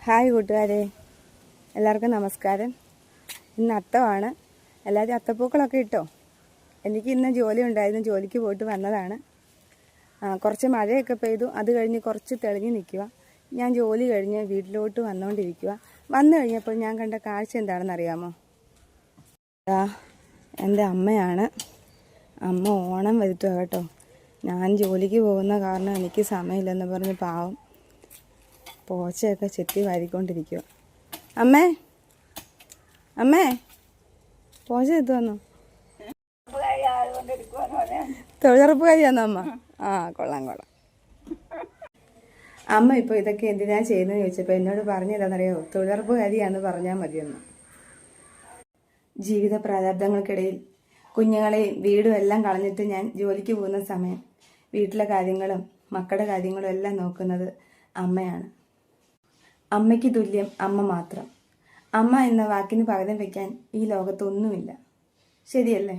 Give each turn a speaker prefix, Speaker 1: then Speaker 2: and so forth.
Speaker 1: Hi കൂട്ടുകാരെ, എല്ലാവർക്കും നമസ്കാരം. ഇന്ന് അത്തമാണ്. എല്ലാവരും അത്തപ്പൂക്കളൊക്കെ ഇട്ടോ? എനിക്ക് ഇന്ന് ജോലി ഉണ്ടായിരുന്നു, ജോലിക്ക് പോയിട്ട് വന്നതാണ്. കുറച്ച് മഴയൊക്കെ പെയ്തു. അത് കഴിഞ്ഞ് കുറച്ച് തെളിഞ്ഞ് നിൽക്കുക. ഞാൻ ജോലി കഴിഞ്ഞ് വീട്ടിലോട്ട് വന്നുകൊണ്ടിരിക്കുക. വന്നു കഴിഞ്ഞപ്പോൾ ഞാൻ കണ്ട കാഴ്ച എന്താണെന്ന് അറിയാമോ? എൻ്റെ അമ്മയാണ്. അമ്മ ഓണം വരുത്തുക കേട്ടോ. ഞാൻ ജോലിക്ക് പോകുന്ന കാരണം എനിക്ക് സമയമില്ലെന്ന് പറഞ്ഞ് പാവം പോച്ചയൊക്കെ ചെത്തി വാരിക്കൊണ്ടിരിക്കുക. അമ്മേ അമ്മേ പോച്ച ചെത്തു വന്നു. തൊഴിലുറപ്പുകാരിയാന്നോ അമ്മ? കൊള്ളാം. അമ്മ ഇപ്പോൾ ഇതൊക്കെ എന്തിനാ ചെയ്യുന്നതെന്ന് ചോദിച്ചപ്പോൾ എന്നോട് പറഞ്ഞില്ലെന്നറിയോ? തൊഴിലുറപ്പുകാരിയാന്ന് പറഞ്ഞാൽ മതിയെന്ന്. ജീവിത പ്രാരാബ്ദങ്ങൾക്കിടയിൽ കുഞ്ഞുങ്ങളെയും വീടും എല്ലാം കളഞ്ഞിട്ട് ഞാൻ ജോലിക്ക് പോകുന്ന സമയം വീട്ടിലെ കാര്യങ്ങളും മക്കളുടെ കാര്യങ്ങളും എല്ലാം നോക്കുന്നത് അമ്മയാണ്. അമ്മയ്ക്ക് തുല്യം അമ്മ മാത്രം. അമ്മ എന്ന വാക്കിന് പകരം വയ്ക്കാൻ ഈ ലോകത്തൊന്നുമില്ല. ശരിയല്ലേ?